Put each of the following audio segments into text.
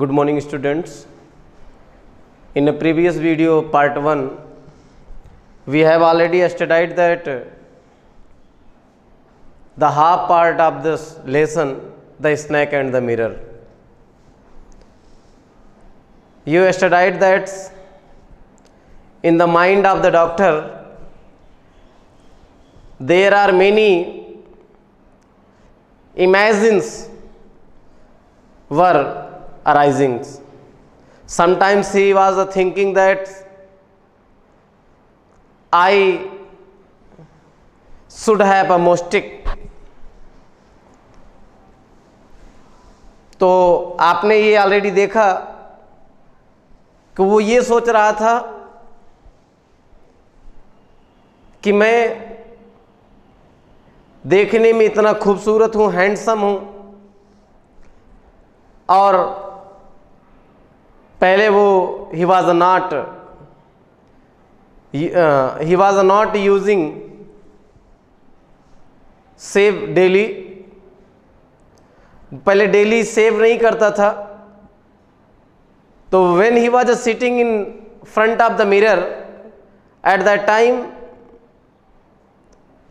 Good morning students. In a previous video part 1 we have already studied that the half part of this lesson, the snake and the mirror. You studied that in the mind of the doctor there are many imagines were arising. Sometimes he was thinking that I should have a mostic. तो आपने ये already देखा कि वो ये सोच रहा था कि मैं देखने में इतना खूबसूरत हूँ, हैंडसम हूँ, और पहले वो he was not using save daily, पहले डेली सेव नहीं करता था. तो when he was sitting in front of the mirror at that time,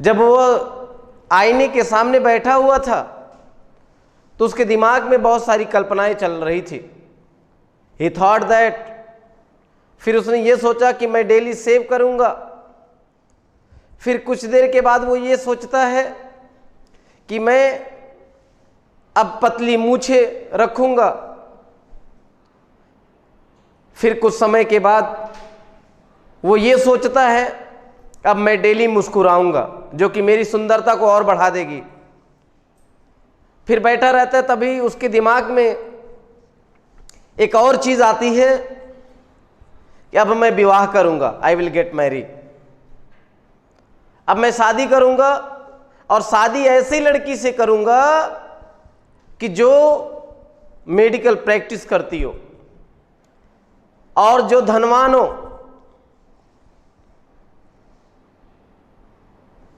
जब वो आईने के सामने बैठा हुआ था तो उसके दिमाग में बहुत सारी कल्पनाएं चल रही थी. He thought that, फिर उसने ये सोचा कि मैं डेली सेव करूंगा. फिर कुछ देर के बाद वो ये सोचता है कि मैं अब पतली मूछे रखूंगा. फिर कुछ समय के बाद वो ये सोचता है अब मैं डेली मुस्कुराऊंगा, जो कि मेरी सुंदरता को और बढ़ा देगी. फिर बैठा रहता है, तभी उसके दिमाग में एक और चीज आती है कि अब मैं विवाह करूंगा, आई विल गेट मैरी. अब मैं शादी करूंगा और शादी ऐसी लड़की से करूंगा कि जो मेडिकल प्रैक्टिस करती हो और जो धनवान हो,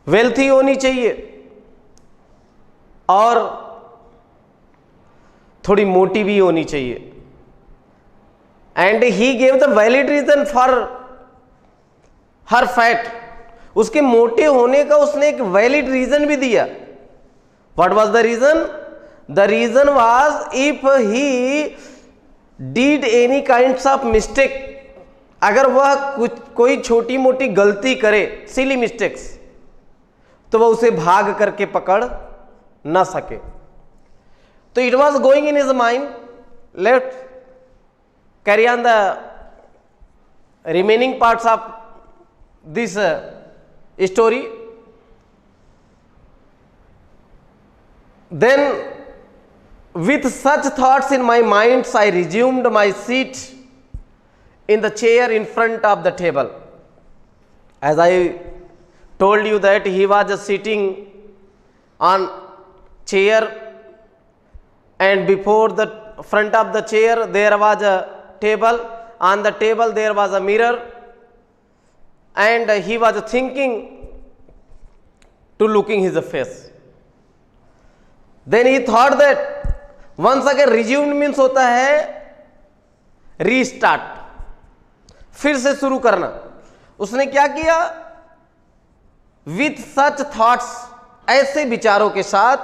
वेल्थी होनी चाहिए और थोड़ी मोटी भी होनी चाहिए. And he gave the valid reason for her fat. उसके मोटे होने का उसने एक वैलिड रीजन भी दिया. What was the reason? The reason was if he did any kinds of mistake, अगर वह कोई छोटी मोटी गलती करे, सिली मिस्टेक्स, तो वह उसे भाग करके पकड़ ना सके. तो it was going in his mind, let carry on the remaining parts of this story. Then with such thoughts in my mind I resumed my seat in the chair in front of the table. As I told you that he was sitting on chair, and before the front of the chair there was a table. On the table there was a mirror, and he was thinking to looking his face. Then he thought that once again resumed means होता है restart, फिर से शुरू करना. उसने क्या किया? With such thoughts, ऐसे विचारों के साथ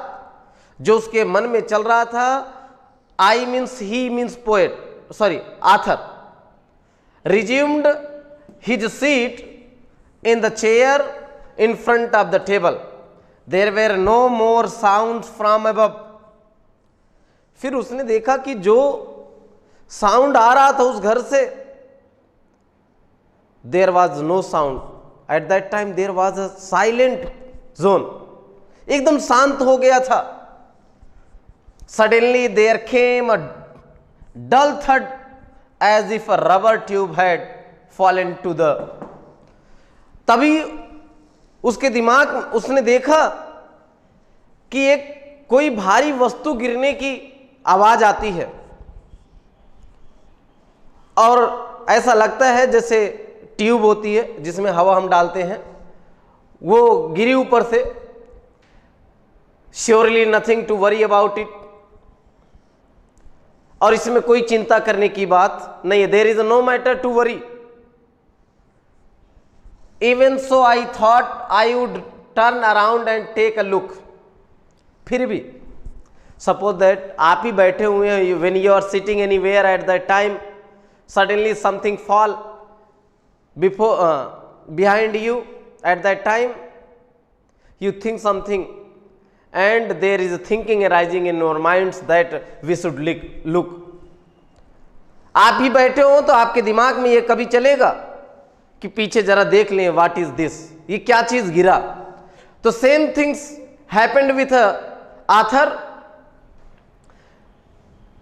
जो उसके मन में चल रहा था. I means he means poet, sorry author. Resumed his seat in the chair in front of the table. There were no more sound from above. फिर उसने देखा कि जो साउंड आ रहा था उस घर से, there was no sound. At that time there was a silent zone, एकदम शांत हो गया था. Suddenly there came a dull thud as if a rubber tube had fallen to the. तभी उसके दिमाग, उसने देखा कि एक कोई भारी वस्तु गिरने की आवाज आती है, और ऐसा लगता है जैसे ट्यूब होती है जिसमें हवा हम डालते हैं, वो गिरी ऊपर से. Surely nothing to worry about it. और इसमें कोई चिंता करने की बात नहीं है। There is no matter to worry. Even so I thought I would turn around and take a look. फिर भी सपोज दैट आप ही बैठे हुए हैं, when you are sitting anywhere at that time, suddenly something fall before behind you at that time, you think something and there is a thinking arising in your minds that we should look. आप ही बैठे हो तो आपके दिमाग में ये कभी चलेगा कि पीछे जरा देख लें, व्हाट इज दिस, ये क्या चीज गिरा। तो same things happened with author.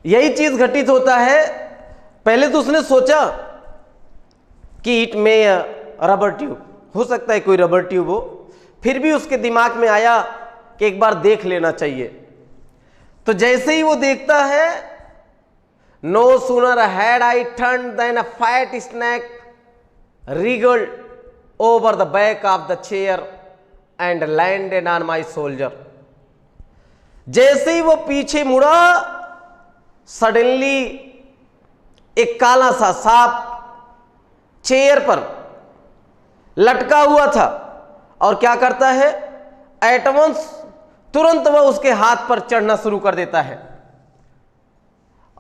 यही चीज घटित होता है। पहले तो उसने सोचा कि इट में रबर ट्यूब, हो सकता है कोई रबर ट्यूब हो, फिर भी उसके दिमाग में आया कि एक बार देख लेना चाहिए। तो जैसे ही वो देखता है, no sooner had I turn than a fat snake wriggled over the back of the chair and landed on my shoulder. जैसे ही वो पीछे मुड़ा, सडनली एक काला सा सांप चेयर पर लटका हुआ था और क्या करता है, एट वंस तुरंत वह उसके हाथ पर चढ़ना शुरू कर देता है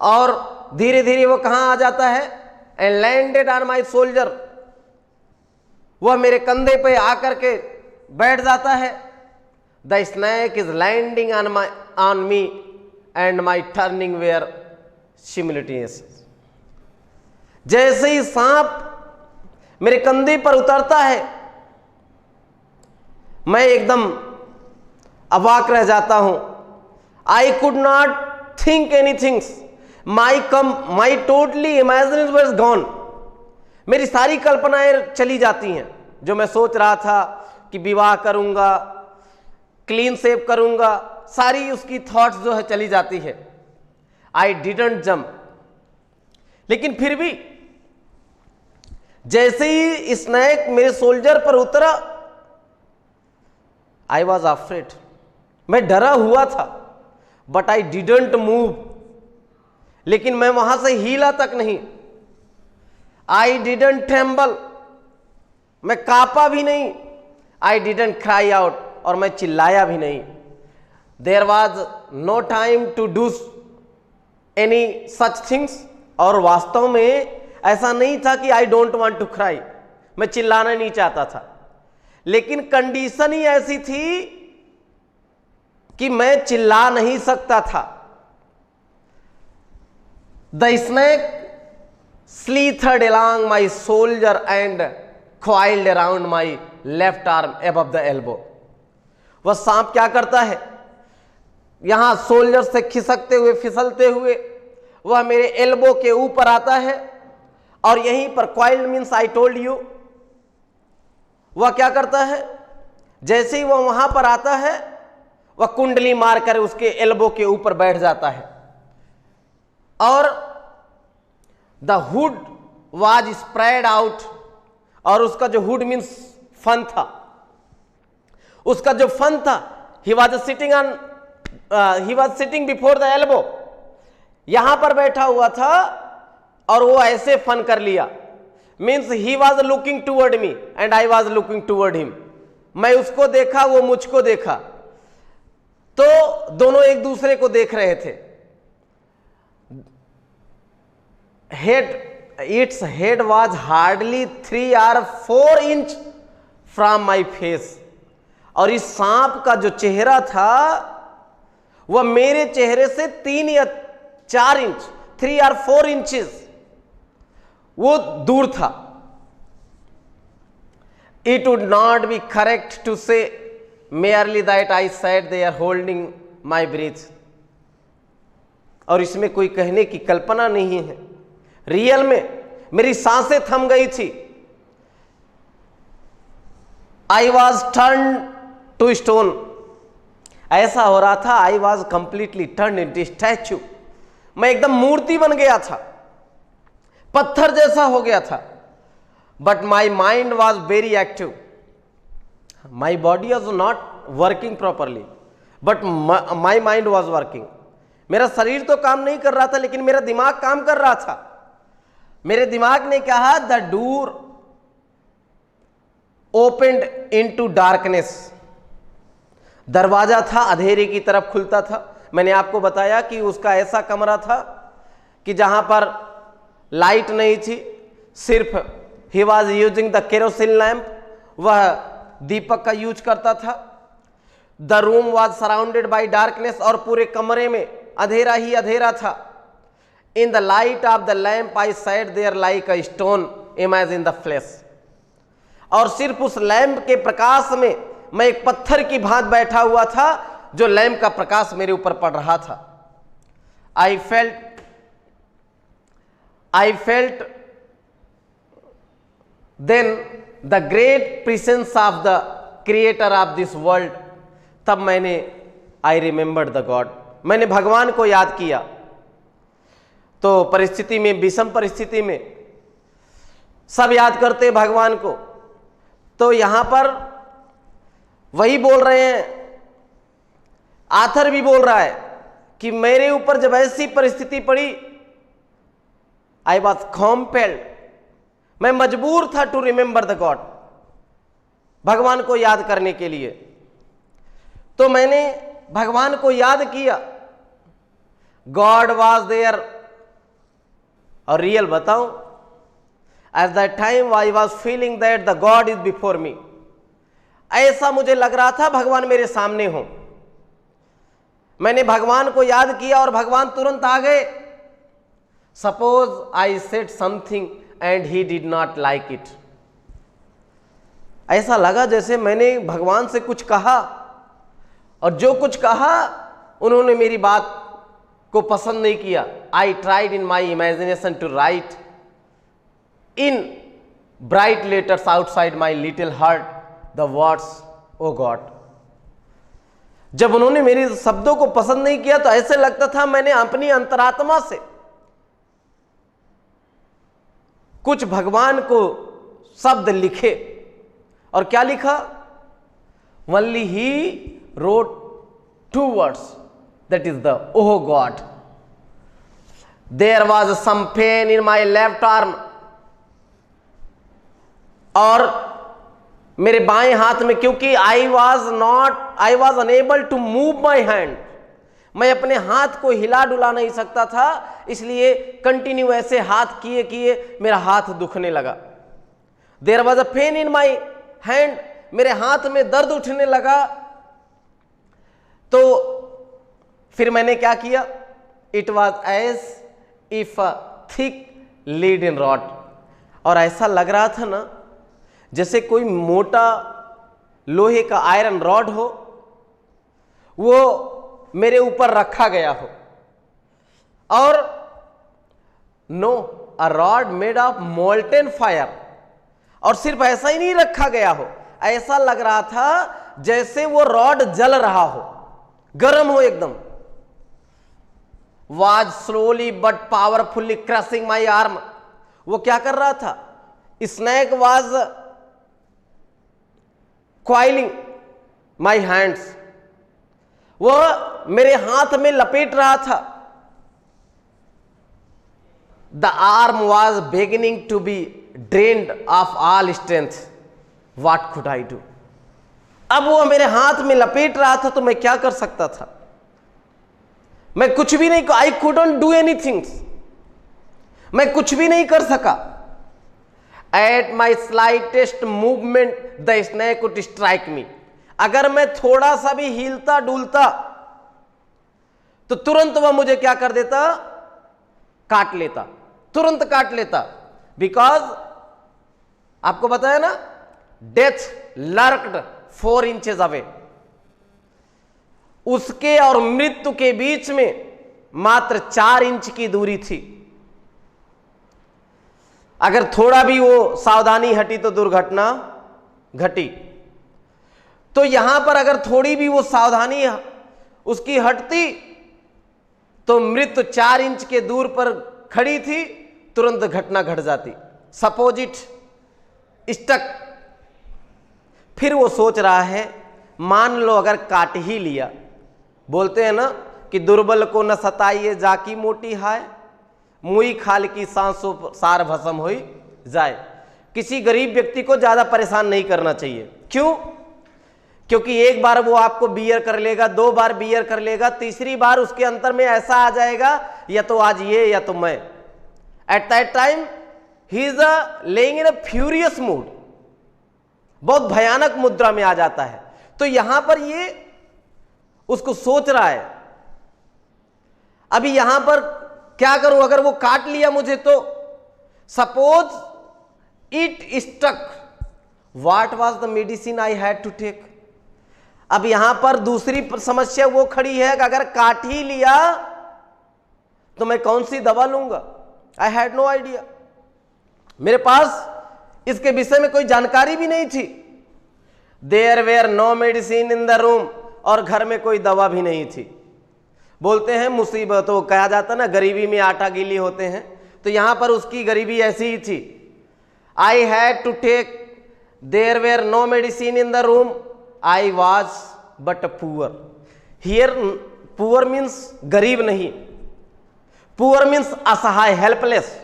और धीरे धीरे वो कहां आ जाता है, and landed on my shoulder, वह मेरे कंधे पे आकर के बैठ जाता है। The snake is landing on me and my turning were simultaneous. जैसे ही सांप मेरे कंधे पर उतरता है, मैं एकदम अवाक रह जाता हूं। I could not think anything, my totally imagination was gone. मेरी सारी कल्पनाएं चली जाती हैं। जो मैं सोच रहा था कि विवाह करूंगा, क्लीन शेव करूंगा, सारी उसकी थॉट्स जो है चली जाती है। I didn't jump. लेकिन फिर भी जैसे ही स्नैक मेरे सोल्जर पर उतरा, आई वॉज अफ्रेड, मैं डरा हुआ था, बट आई डिडंट मूव। लेकिन मैं वहां से हिला तक नहीं। आई डिडंट ट्रेम्बल, मैं कांपा भी नहीं। आई डिडंट क्राई आउट, और मैं चिल्लाया भी नहीं। There was no time to do any such things. और वास्तव में ऐसा नहीं था कि I don't want to cry, मैं चिल्लाना नहीं चाहता था, लेकिन कंडीशन ही ऐसी थी कि मैं चिल्ला नहीं सकता था। The snake slithered along my shoulder and coiled around my left arm above the elbow. वह सांप क्या करता है, यहां सोल्जर से खिसकते हुए फिसलते हुए वह मेरे एल्बो के ऊपर आता है, और यहीं पर coiled means I told you, वह क्या करता है, जैसे ही वह वहां पर आता है, वह कुंडली मारकर उसके एल्बो के ऊपर बैठ जाता है। और the hood was spread out, और उसका जो हुड मीन्स फन था, उसका जो फन था, he was sitting before the elbow, यहां पर बैठा हुआ था और वो ऐसे फन कर लिया। Means he was looking toward me and I was looking toward him. मैं उसको देखा, वो मुझको देखा, तो दोनों एक दूसरे को देख रहे थे। Its head was hardly 3 or 4 inch from my face, और इस सांप का जो चेहरा था वह मेरे चेहरे से 3 या 4 इंच, 3 or 4 inches वो दूर था। It would not be correct to say merely that I sat there holding my breath, और इसमें कोई कहने की कल्पना नहीं है। रियल में मेरी सांसें थम गई थी। I was turn to stone, ऐसा हो रहा था, I was completely turn into statue, मैं एकदम मूर्ति बन गया था, पत्थर जैसा हो गया था। But my mind was very active, my body was not working properly, but my mind was working. मेरा शरीर तो काम नहीं कर रहा था, लेकिन मेरा दिमाग काम कर रहा था। मेरे दिमाग ने कहा the door opened into darkness, दरवाजा था अंधेरे की तरफ खुलता था। मैंने आपको बताया कि उसका ऐसा कमरा था कि जहां पर लाइट नहीं थी, सिर्फ he was using the kerosene lamp, वह दीपक का यूज करता था। The room was surrounded by darkness, और पूरे कमरे में अंधेरा ही अंधेरा था। In the light of the lamp I sat there like a stone image in the flesh, और सिर्फ उस लैंप के प्रकाश में मैं एक पत्थर की भांति बैठा हुआ था, जो लैंप का प्रकाश मेरे ऊपर पड़ रहा था। I felt then the great presence of the creator of this world. तब मैंने आई रिमेंबर्ड द गॉड, मैंने भगवान को याद किया। तो परिस्थिति में, विषम परिस्थिति में सब याद करते भगवान को, तो यहां पर वही बोल रहे हैं, आथर भी बोल रहा है कि मेरे ऊपर जब ऐसी परिस्थिति पड़ी, आई वॉज कॉम्पेल्ड, मैं मजबूर था टू रिमेंबर द गॉड, भगवान को याद करने के लिए। तो मैंने भगवान को याद किया। गॉड वॉज देयर, और रियल बताऊं, eight that time I was feeling that the God is before me. ऐसा मुझे लग रहा था भगवान मेरे सामने हो। मैंने भगवान को याद किया और भगवान तुरंत आ गए। Suppose I said something and he did not like it. ऐसा लगा जैसे मैंने भगवान से कुछ कहा, और जो कुछ कहा उन्होंने मेरी बात को पसंद नहीं किया। I tried in my imagination to write in bright letters outside my little heart the words O God. जब उन्होंने मेरे शब्दों को पसंद नहीं किया तो ऐसे लगता था मैंने अपनी अंतरात्मा से कुछ भगवान को शब्द लिखे। और क्या लिखा? Only he wrote 2 words, that is the oh God. There was some pain in my left arm, और मेरे बाएं हाथ में, क्योंकि I was unable to move my hand, मैं अपने हाथ को हिला डुला नहीं सकता था, इसलिए कंटिन्यू ऐसे हाथ किए किए मेरा हाथ दुखने लगा। There was a pain in my hand, मेरे हाथ में दर्द उठने लगा। तो फिर मैंने क्या किया? It was as if a thick leaden rod, और ऐसा लग रहा था ना जैसे कोई मोटा लोहे का आयरन रॉड हो, वो मेरे ऊपर रखा गया हो। और no, a rod made of molten fire, और सिर्फ ऐसा ही नहीं रखा गया हो, ऐसा लग रहा था जैसे वो रॉड जल रहा हो, गर्म हो एकदम। Was slowly but powerfully crushing my arm, वो क्या कर रहा था? Snake was coiling my hands, वो मेरे हाथ में लपेट रहा था। The arm was beginning to be drained of all strength, what could I do? अब वो मेरे हाथ में लपेट रहा था तो मैं क्या कर सकता था? मैं कुछ भी नहीं, आई कुडंट डू एनीथिंग, मैं कुछ भी नहीं कर सका। At my slightest movement the snake would strike मी, अगर मैं थोड़ा सा भी हिलता डुलता तो तुरंत वह मुझे क्या कर देता? काट लेता, तुरंत काट लेता। बिकॉज आपको बताया ना, डेथ लर्क्ड 4 inches अवे, उसके और मृत्यु के बीच में मात्र 4 इंच की दूरी थी। अगर थोड़ा भी वो सावधानी हटी तो दुर्घटना घटी। तो यहां पर अगर थोड़ी भी वो सावधानी उसकी हटती तो मृत्यु 4 इंच के दूर पर खड़ी थी, तुरंत घटना घट जाती। Suppose it stuck. फिर वो सोच रहा है, मान लो अगर काट ही लिया, बोलते हैं ना कि कि दुर्बल को न सताइए जाकी मोटी हाय, मुई खाल की सांसों सार भस्म हुई जाए। किसी गरीब व्यक्ति को ज्यादा परेशान नहीं करना चाहिए। क्यों? क्योंकि एक बार वो आपको बियर कर लेगा, 2 बार बियर कर लेगा, तीसरी बार उसके अंतर में ऐसा आ जाएगा या तो आज ये या तो मैं। Eight that time he is laying in a furious mood, बहुत भयानक मुद्रा में आ जाता है। तो यहां पर ये उसको सोच रहा है, अभी यहां पर क्या करूं, अगर वो काट लिया मुझे तो suppose it stuck, what was the medicine I had to take. अब यहां पर दूसरी समस्या वो खड़ी है कि अगर काट ही लिया तो मैं कौन सी दवा लूंगा। आई हैड नो आइडिया, मेरे पास इसके विषय में कोई जानकारी भी नहीं थी। There were no medicine in the room, और घर में कोई दवा भी नहीं थी। बोलते हैं मुसीबत, तो कहा जाता ना गरीबी में आटा गीली होते हैं, तो यहां पर उसकी गरीबी ऐसी ही थी। I had to take, there were no medicine in the room, I was but poor. Here poor means गरीब नहीं, पुअर मीन्स असहाय, helpless.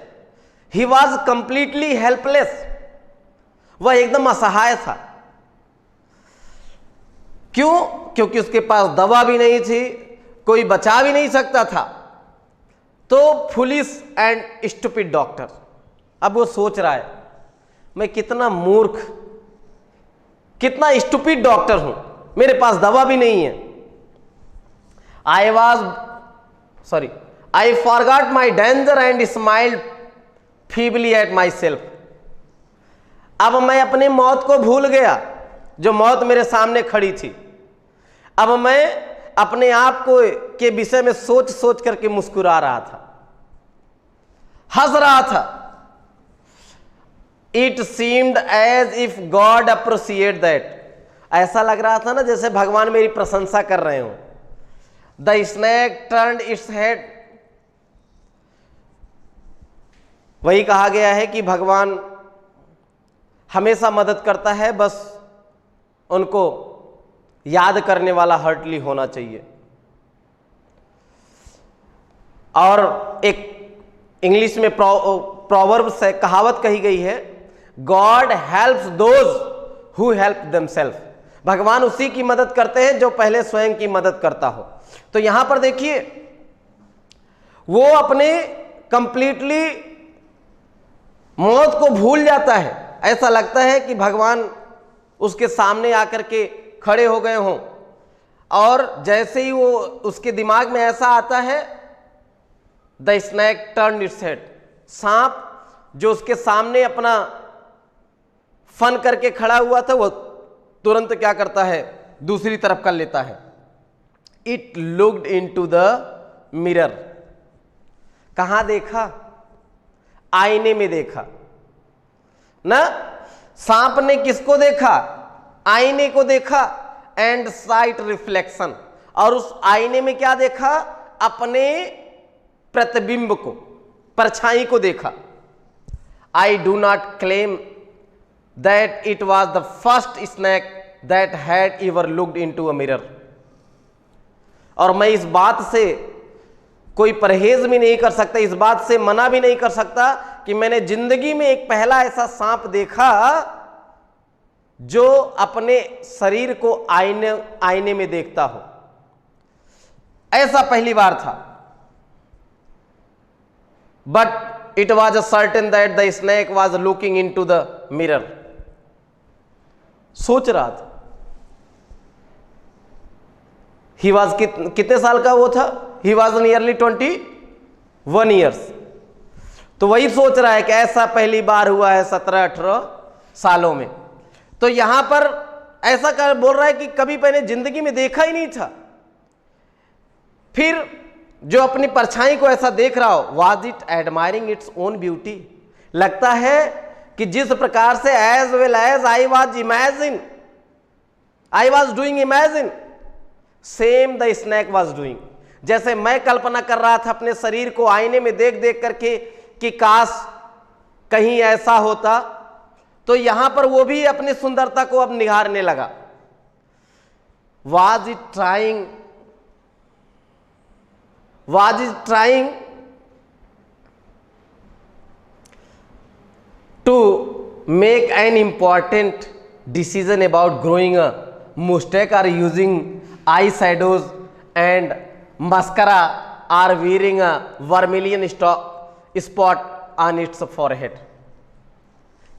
He was completely helpless, वह एकदम असहाय था। क्यों? क्योंकि उसके पास दवा भी नहीं थी, कोई बचा भी नहीं सकता था। तो फुलिश एंड स्टूपिड डॉक्टर। अब वो सोच रहा है मैं कितना मूर्ख, कितना स्टूपिड डॉक्टर हूं, मेरे पास दवा भी नहीं है। I forgot my danger and smiled feebly at my self. अब मैं अपनी मौत को भूल गया, जो मौत मेरे सामने खड़ी थी। अब मैं अपने आप को के विषय में सोच सोच करके मुस्कुरा रहा था, हंस रहा था। It seemed as if God appreciate that. ऐसा लग रहा था ना जैसे भगवान मेरी प्रशंसा कर रहे हो। The snake turned its head. वही कहा गया है कि भगवान हमेशा मदद करता है, बस उनको याद करने वाला हर्टली होना चाहिए। और एक इंग्लिश में प्रोवर्ब्स है, कहावत कही गई है, God helps those who help themselves. भगवान उसी की मदद करते हैं जो पहले स्वयं की मदद करता हो। तो यहां पर देखिए वो अपने कंप्लीटली मौत को भूल जाता है। ऐसा लगता है कि भगवान उसके सामने आकर के खड़े हो गए हों, और जैसे ही वो उसके दिमाग में ऐसा आता है, the snack turn its head. सांप जो उसके सामने अपना फन करके खड़ा हुआ था, वो तुरंत क्या करता है, दूसरी तरफ कर लेता है। It looked into the mirror. कहां देखा? आईने में देखा ना। सांप ने किसको देखा? आईने को देखा। And site reflection. और उस आईने में क्या देखा? अपने प्रतिबिंब को, परछाई को देखा। I do not claim that it was the first snake that had ever looked into a mirror. और मैं इस बात से कोई परहेज भी नहीं कर सकता, इस बात से मना भी नहीं कर सकता कि मैंने जिंदगी में एक पहला ऐसा सांप देखा जो अपने शरीर को आईने में देखता हो। ऐसा पहली बार था। But it was certain that the snake was looking into the mirror. सोच रहा था। ही वॉज कितने साल का वो था? He was nearly 21 years. तो वही सोच रहा है कि ऐसा पहली बार हुआ है 17-18 सालों में। तो यहां पर ऐसा कर बोल रहा है कि कभी मैंने जिंदगी में देखा ही नहीं था। फिर जो अपनी परछाई को ऐसा देख रहा हो, was it admiring its own beauty. लगता है कि जिस प्रकार से as well as I was doing imagine, same the snake was doing. जैसे मैं कल्पना कर रहा था अपने शरीर को आईने में देख देख करके कि काश कहीं ऐसा होता, तो यहां पर वो भी अपनी सुंदरता को अब निहारने लगा। Was it trying was trying to make an important decision about growing a mustache or using eyeshadows and mascara or wearing a vermilion spot on its forehead.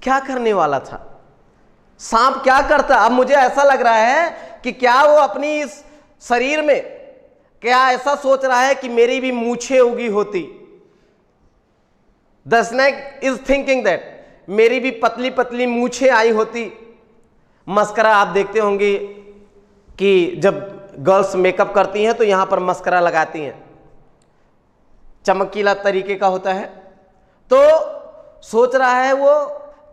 क्या करने वाला था? सांप क्या करता? अब मुझे ऐसा लग रहा है कि क्या वो अपनी इस शरीर में क्या ऐसा सोच रहा है कि मेरी भी मूछें उगी होती? The snake is thinking that मेरी भी पतली पतली मूछें आई होती। मस्करा आप देखते होंगे कि जब गर्ल्स मेकअप करती हैं तो यहां पर मस्करा लगाती हैं, चमकीला तरीके का होता है। तो सोच रहा है वो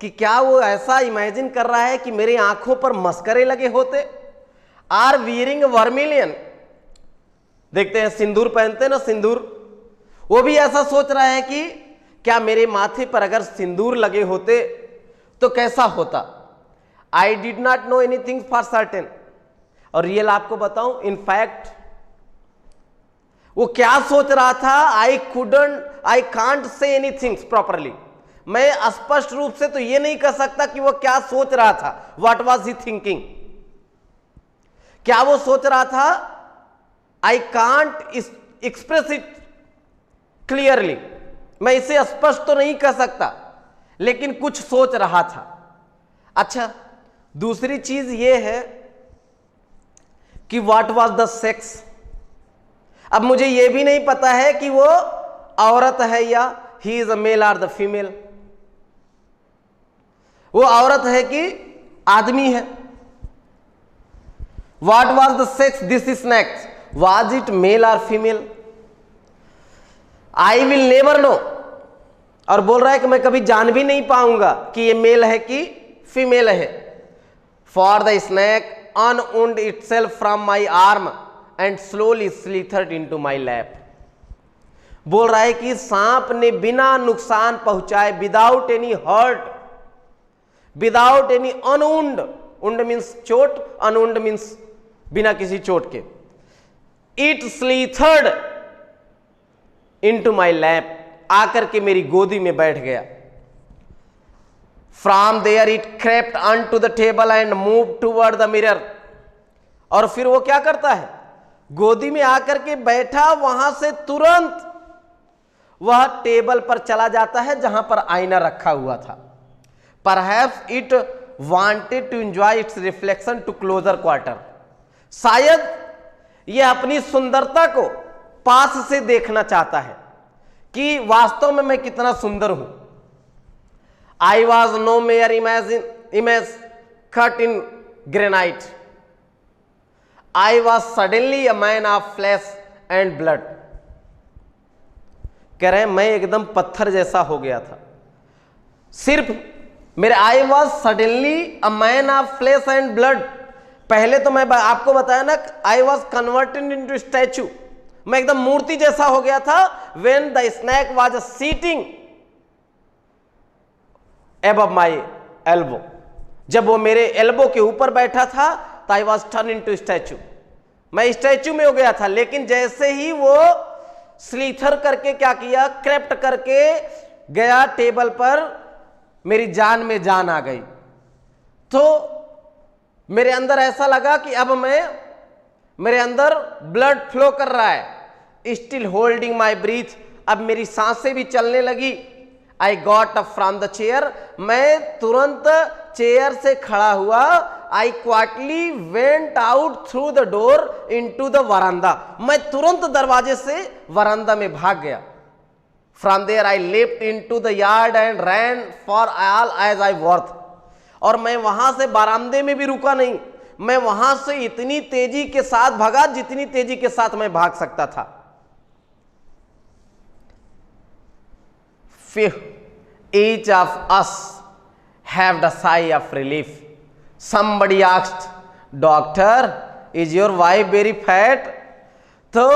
कि क्या वो ऐसा इमेजिन कर रहा है कि मेरी आंखों पर मस्करे लगे होते। आर वियरिंग वर्मिलियन, देखते हैं सिंदूर पहनते हैं ना, सिंदूर, वो भी ऐसा सोच रहा है कि क्या मेरे माथे पर अगर सिंदूर लगे होते तो कैसा होता। I did not know anything for certain, और रियल आपको बताऊं, इनफैक्ट वो क्या सोच रहा था, I can't say anything properly. मैं स्पष्ट रूप से तो ये नहीं कह सकता कि वो क्या सोच रहा था। What was he thinking? क्या वो सोच रहा था? I can't express it clearly, मैं इसे स्पष्ट तो नहीं कह सकता, लेकिन कुछ सोच रहा था। अच्छा, दूसरी चीज ये है कि व्हाट वाज द सेक्स। अब मुझे यह भी नहीं पता है कि वो औरत है या he is a male or the female, वो औरत है कि आदमी है। What was the sex this snake, was it male or female? I will never know, और बोल रहा है कि मैं कभी जान भी नहीं पाऊंगा कि ये मेल है कि फीमेल है। For the snake unwound itself from my arm and slowly slithered into my lap. बोल रहा है कि सांप ने बिना नुकसान पहुंचाए, without any hurt, without any unwound, wound means चोट, अनवुंड मीन्स बिना किसी चोट के, it slithered into my lap, आकर के मेरी गोदी में बैठ गया। From there it crept onto the table and moved toward the mirror. और फिर वो क्या करता है? गोदी में आकर के बैठा, वहां से तुरंत वह टेबल पर चला जाता है जहां पर आईना रखा हुआ था। Perhaps it wanted to enjoy its reflection to closer quarter. शायद यह अपनी सुंदरता को पास से देखना चाहता है कि वास्तव में मैं कितना सुंदर हूं। I was no mere image cut in granite. I was suddenly a man of flesh and blood. कह रहे हैं मैं एकदम पत्थर जैसा हो गया था। सिर्फ मेरे I was suddenly a man of flesh and blood. पहले तो मैं आपको बताया ना, I was converted into statue. मैं एकदम मूर्ति जैसा हो गया था। When the snake was sitting above my elbow, जब वो मेरे एल्बो के ऊपर बैठा था तो I was turned into statue, मैं स्टैचू में हो गया था। लेकिन जैसे ही वो स्लीथर करके क्या किया, क्रेप्ट करके गया टेबल पर, मेरी जान में जान आ गई। तो मेरे अंदर ऐसा लगा कि अब मेरे अंदर ब्लड फ्लो कर रहा है। स्टिल होल्डिंग माई ब्रीथ, अब मेरी सांसें भी चलने लगी। I got up from the chair, मैं तुरंत चेयर से खड़ा हुआ। I quietly went out through the door into the veranda, मैं तुरंत दरवाजे से वरांदा में भाग गया। From there I left into the yard and ran for all as I worth, और मैं वहां से बरामदे में भी रुका नहीं, मैं वहां से इतनी तेजी के साथ भागा जितनी तेजी के साथ मैं भाग सकता था। Each of us have a sigh of relief. Somebody asked, "Doctor, is your wife very fat?" तो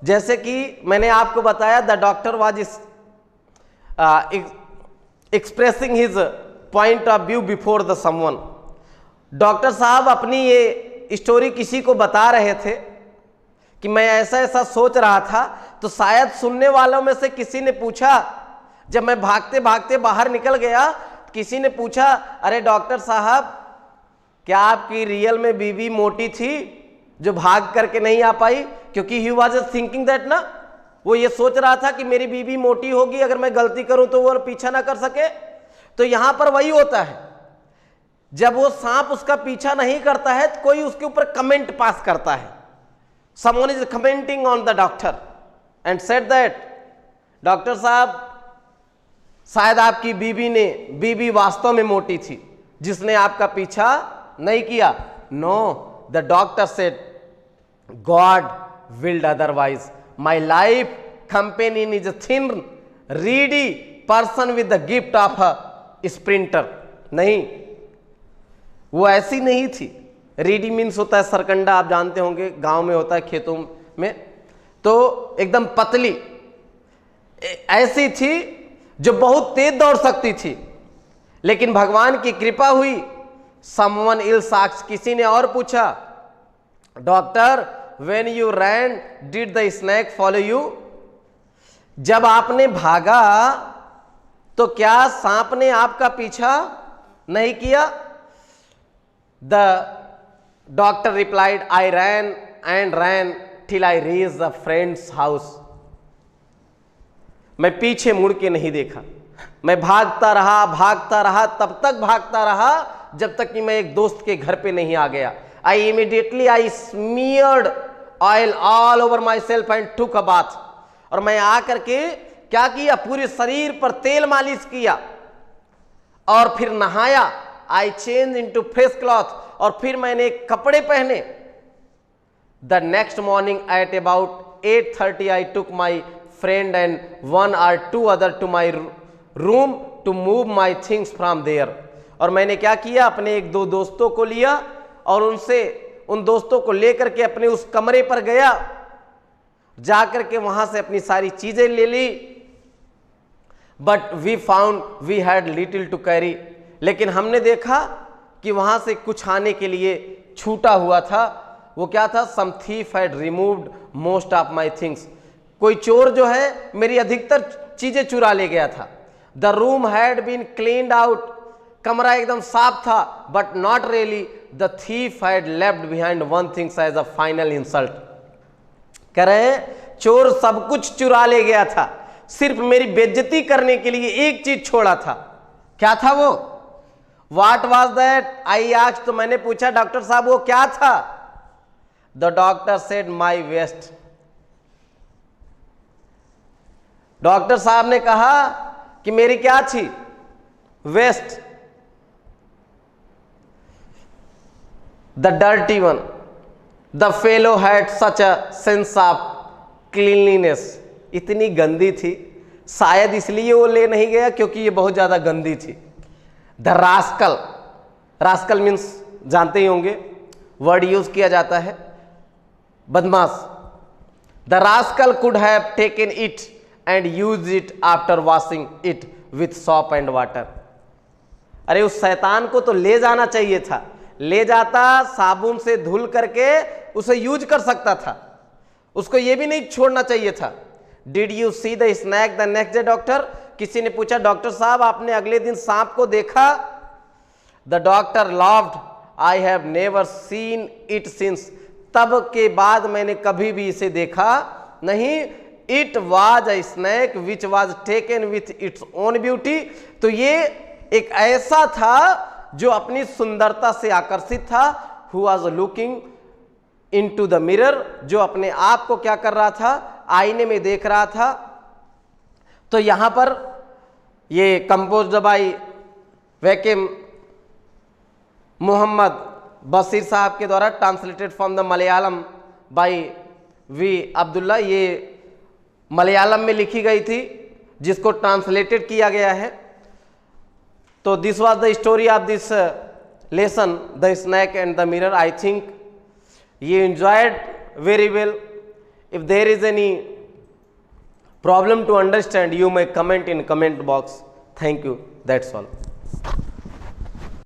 जैसे कि मैंने आपको बताया, the doctor was expressing his point of view before the someone. Doctor साहब अपनी ये स्टोरी किसी को बता रहे थे कि मैं ऐसा ऐसा सोच रहा था, तो शायद सुनने वालों में से किसी ने पूछा, जब मैं भागते भागते बाहर निकल गया, किसी ने पूछा, अरे डॉक्टर साहब, क्या आपकी रियल में बीबी मोटी थी जो भाग करके नहीं आ पाई? क्योंकि ही वाज थिंकिंग दैट ना, वो ये सोच रहा था कि मेरी बीबी मोटी होगी, अगर मैं गलती करूं तो वो पीछा ना कर सके। तो यहां पर वही होता है, जब वो सांप उसका पीछा नहीं करता है तो कोई उसके ऊपर कमेंट पास करता है। Someone is commenting on the doctor and said that, doctor साहब, शायद आपकी बीबी वास्तव में मोटी थी जिसने आपका पीछा नहीं किया। No, the doctor said, God willed otherwise. My life companion is a thin, reedy person with the gift of a sprinter. नहीं, वो ऐसी नहीं थी। रीडी मीन्स होता है सरकंडा, आप जानते होंगे, गांव में होता है, खेतों में। तो एकदम पतली ऐसी थी जो बहुत तेज दौड़ सकती थी, लेकिन भगवान की कृपा हुई। समवन इल्स आस्क्ड, किसी ने और पूछा, doctor, when you ran did the snake follow you? जब आपने भागा तो क्या सांप ने आपका पीछा नहीं किया? The doctor replied, I ran and ran till I reached the friend's house. मैं पीछे मुड़ के नहीं देखा, मैं भागता रहा, तब तक भागता रहा जब तक कि मैं एक दोस्त के घर पे नहीं आ गया। I smeared oil all over myself and took a bath. और मैं आकर के क्या किया, पूरे शरीर पर तेल मालिश किया और फिर नहाया। I changed into fresh cloth, और फिर मैंने कपड़े पहने। The next morning at about 8:30 I took my friend and 1 or 2 other to my room to move my things from there. और मैंने क्या किया, अपने 1-2 दोस्तों को लिया और उन दोस्तों को लेकर के अपने उस कमरे पर गया, जाकर के वहां से अपनी सारी चीजें ले ली। But we found we had little to carry, लेकिन हमने देखा कि वहां से कुछ आने के लिए छूटा हुआ था। वो क्या था? Some thief had removed most of my things. कोई चोर जो है मेरी अधिकतर चीजें चुरा ले गया था। The room had been cleaned out, कमरा एकदम साफ था। But not really, the thief had left behind one things as a final insult. कह रहे हैं चोर सब कुछ चुरा ले गया था, सिर्फ मेरी बेइज्जती करने के लिए एक चीज छोड़ा था। क्या था वो? What was that? I asked, तो मैंने पूछा, डॉक्टर साहब वो क्या था? The doctor said, my waist. Doctor साहब ने कहा कि मेरी क्या थी? Waste. The dirty one. The fellow had such a sense of cleanliness. इतनी गंदी थी, शायद इसलिए वो ले नहीं गया क्योंकि ये बहुत ज्यादा गंदी थी। The rascal. रास्कल मीन्स जानते ही होंगे, वर्ड यूज किया जाता है बदमाश। The rascal could have taken it and used it after washing it with soap and water. अरे उस शैतान को तो ले जाना चाहिए था, ले जाता, साबुन से धुल करके उसे यूज कर सकता था, उसको ये भी नहीं छोड़ना चाहिए था। Did you see the snake the next day doctor? किसी ने पूछा, डॉक्टर साहब आपने अगले दिन सांप को देखा? The doctor laughed, I have never seen it since. तब के बाद मैंने कभी भी इसे देखा नहीं। It was a snake which was taken with its own beauty. तो ये एक ऐसा था जो अपनी सुंदरता से आकर्षित था। Who was looking into the mirror, जो अपने आप को क्या कर रहा था? आईने में देख रहा था। तो यहां पर ये कंपोज्ड बाय वैकिम मोहम्मद बशीर साहब के द्वारा, translated from the Malayalam by V Abdullah. ये मलयालम में लिखी गई थी, जिसको ट्रांसलेटेड किया गया है। तो this was the story of this lesson, the snake and the mirror. I think you enjoyed very well. If there is any problem to understand, you may comment in comment box. Thank you. That's all.